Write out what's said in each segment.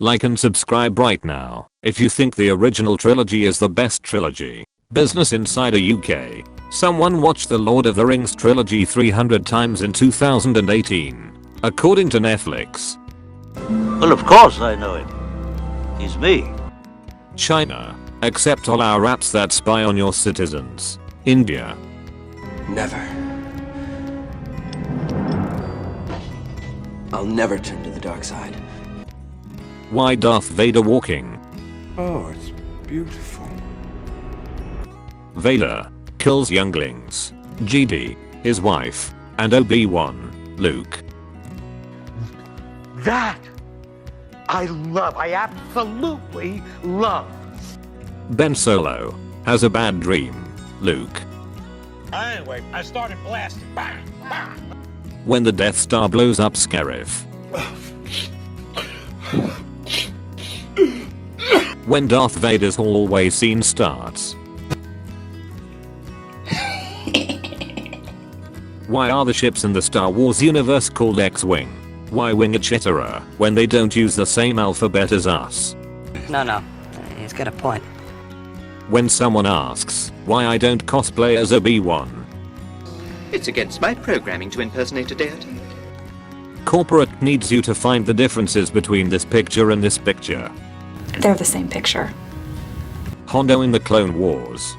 Like and subscribe right now if you think the original trilogy is the best trilogy. Business Insider UK. Someone watched the Lord of the Rings trilogy 300 times in 2018. According to Netflix. Well, of course I know him. He's me. China. Accept all our apps that spy on your citizens. India. Never. I'll never turn to the dark side. Why Darth Vader walking? Oh, it's beautiful. Vader kills younglings. GD, his wife, and Obi-Wan, Luke. That I love. I absolutely love. Ben Solo has a bad dream. Luke. Anyway, I started blasting. Bang, bang. When the Death Star blows up Scarif. When Darth Vader's hallway scene starts. Why are the ships in the Star Wars universe called X-Wing? Why wing etc. when they don't use the same alphabet as us? No, he's got a point. When someone asks why I don't cosplay as Obi-Wan. It's against my programming to impersonate a deity. Corporate needs you to find the differences between this picture and this picture. They're the same picture. Hondo in the Clone Wars.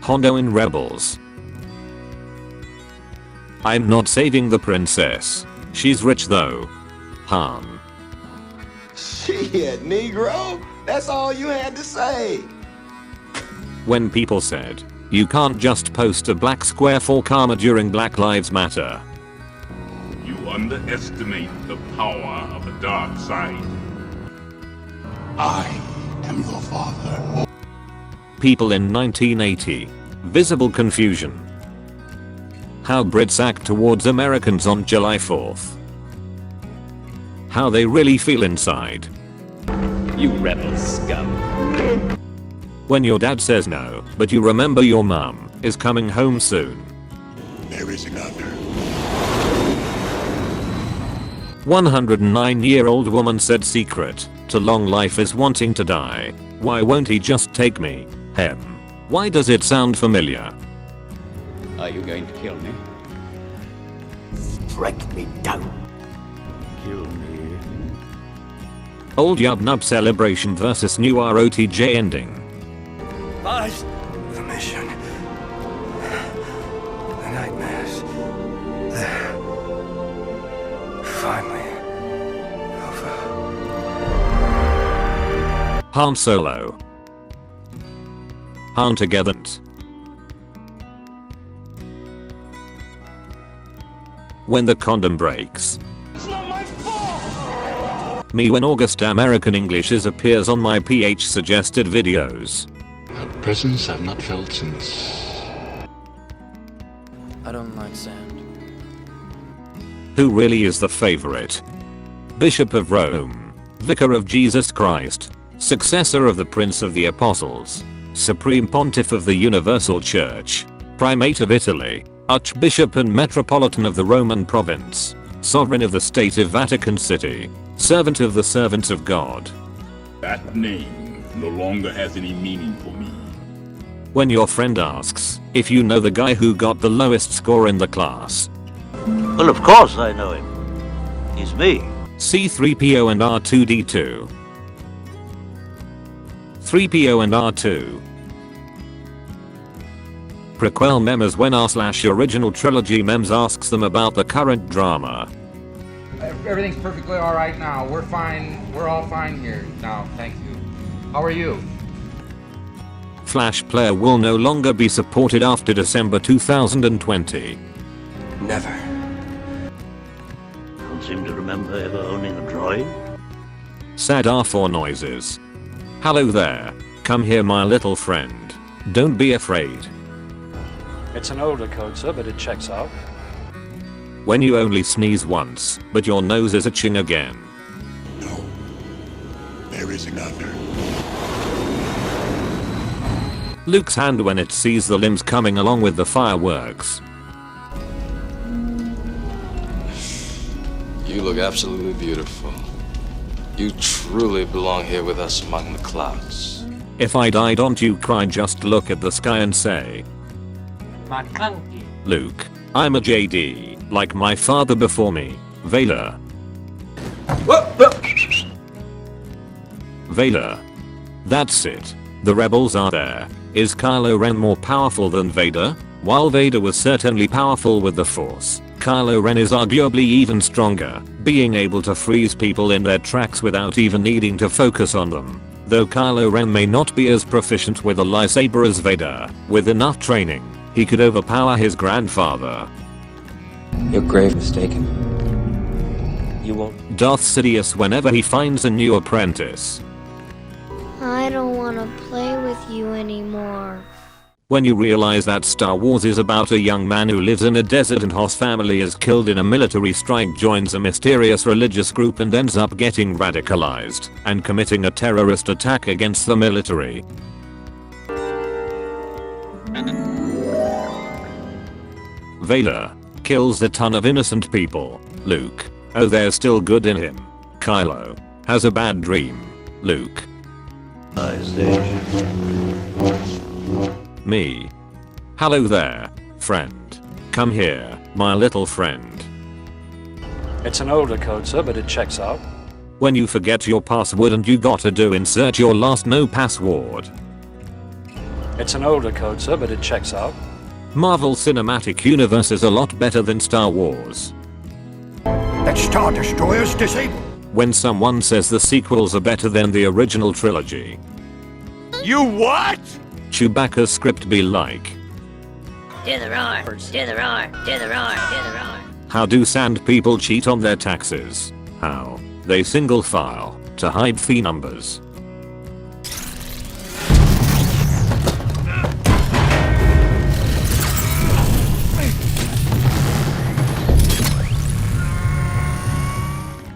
Hondo in Rebels. I'm not saving the princess. She's rich though. Han. Shit, Negro. That's all you had to say. When people said, you can't just post a black square for karma during Black Lives Matter. You underestimate the power of the dark side. I am your father. People in 1980. Visible confusion. How Brits act towards Americans on July 4th. How they really feel inside. You rebel scum. When your dad says no, but you remember your mum is coming home soon. There is another. 109-year-old woman said secret to long life is wanting to die. Why won't he just take me? Hem. Why does it sound familiar? Are you going to kill me? Strike me down. Kill me. Old Yub Nub celebration versus new ROTJ ending. Buzz! The mission. The nightmares. They're finally over. Han Solo. Han together. When the condom breaks. It's not my fault. Me when August American Englishes appears on my PH suggested videos. A presence I've not felt since... I don't like sand. Who really is the favorite? Bishop of Rome. Vicar of Jesus Christ. Successor of the Prince of the Apostles. Supreme Pontiff of the Universal Church. Primate of Italy. Archbishop and Metropolitan of the Roman Province. Sovereign of the State of Vatican City. Servant of the servants of God. That name no longer has any meaning for me. When your friend asks if you know the guy who got the lowest score in the class. Well, of course I know him. He's me. C3PO and R2D2. 3PO and R2. Prequel Memes when r/original trilogy memes asks them about the current drama. Everything's perfectly alright now. We're fine. We're all fine here now. Thank you. How are you? Flash Player will no longer be supported after December 2020. Never. Don't seem to remember ever owning a droid. Sad R4 noises. Hello there. Come here my little friend. Don't be afraid. It's an older code, sir, but it checks out. When you only sneeze once, but your nose is itching again. No. There is another. Luke's hand when it sees the limbs coming along with the fireworks. You look absolutely beautiful. You truly belong here with us among the clouds. If I die, don't you cry, just look at the sky and say, McClunky. Luke, I'm a JD, like my father before me, Vader. Vader. That's it. The rebels are there. Is Kylo Ren more powerful than Vader? While Vader was certainly powerful with the Force, Kylo Ren is arguably even stronger, being able to freeze people in their tracks without even needing to focus on them. Though Kylo Ren may not be as proficient with a lightsaber as Vader, with enough training, he could overpower his grandfather. You're grave mistaken. You won't. Darth Sidious whenever he finds a new apprentice. I don't want to play with you anymore. When you realize that Star Wars is about a young man who lives in a desert and his family is killed in a military strike, joins a mysterious religious group and ends up getting radicalized and committing a terrorist attack against the military. Vader kills a ton of innocent people. Luke, oh, there's still good in him. Kylo has a bad dream. Luke. Me. Hello there, friend. Come here, my little friend. It's an older code, sir, but it checks out. When you forget your password and you gotta do insert your last no password. It's an older code, sir, but it checks out. Marvel Cinematic Universe is a lot better than Star Wars. That Star Destroyer's disabled. When someone says the sequels are better than the original trilogy. You what? Chewbacca's script be like, Do the roar, do the roar, do the roar, do the roar. how do sand people cheat on their taxes? How? They single file to hide fee numbers.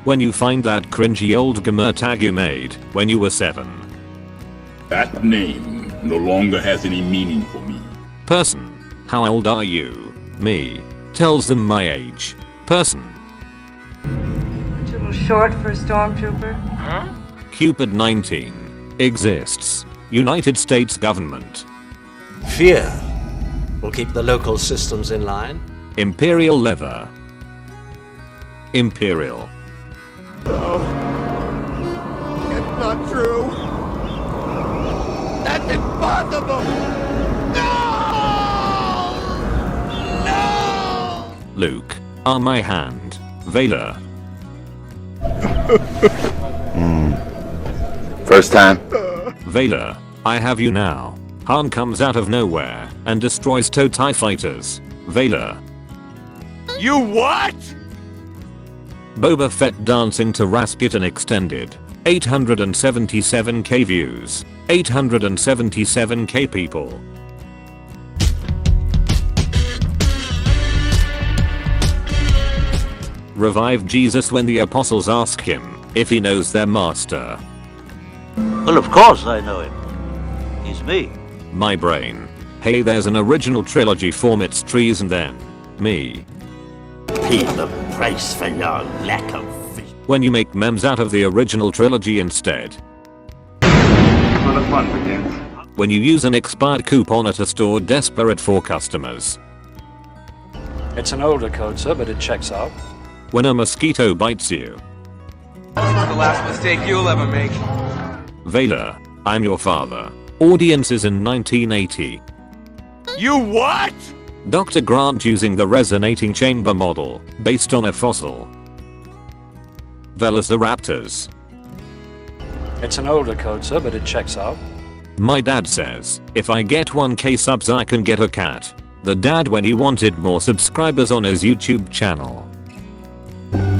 When you find that cringy old gamer tag you made when you were 7. That name no longer has any meaning for me. Person. How old are you? Me. Tells them my age. Person. A little short for a stormtrooper. Huh? Cupid 19. Exists. United States government. Fear will keep the local systems in line. Imperial leather. Imperial. No. It's not true. That's impossible! No! No! Luke. On my hand. Vader. First time. Vader. I have you now. Han comes out of nowhere and destroys TIE fighters. Vader. You what? Boba Fett dancing to Rasputin extended. 877k views. 877k people. Revive Jesus when the apostles ask him if he knows their master. Well, of course I know him. He's me. My brain. Hey, there's an original trilogy form, its trees and then me. Pay the price for your lack of faith. When you make memes out of the original trilogy instead. Where the fun begins. When you use an expired coupon at a store desperate for customers. It's an older code, sir, but it checks out. When a mosquito bites you. This is the last mistake you'll ever make. Vader. I'm your father. Audiences in 1980. You what? Dr. Grant using the resonating chamber model, based on a fossil. Velociraptors. It's an older code, sir, but it checks out. My dad says, if I get 1k subs I can get a cat. The dad when he wanted more subscribers on his YouTube channel.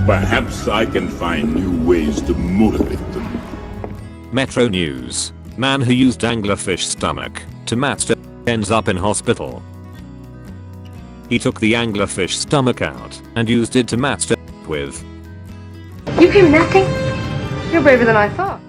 Perhaps I can find new ways to motivate them. Metro News. Man who used anglerfish stomach to master ends up in hospital. He took the anglerfish stomach out and used it to master with. You came nothing? You're braver than I thought.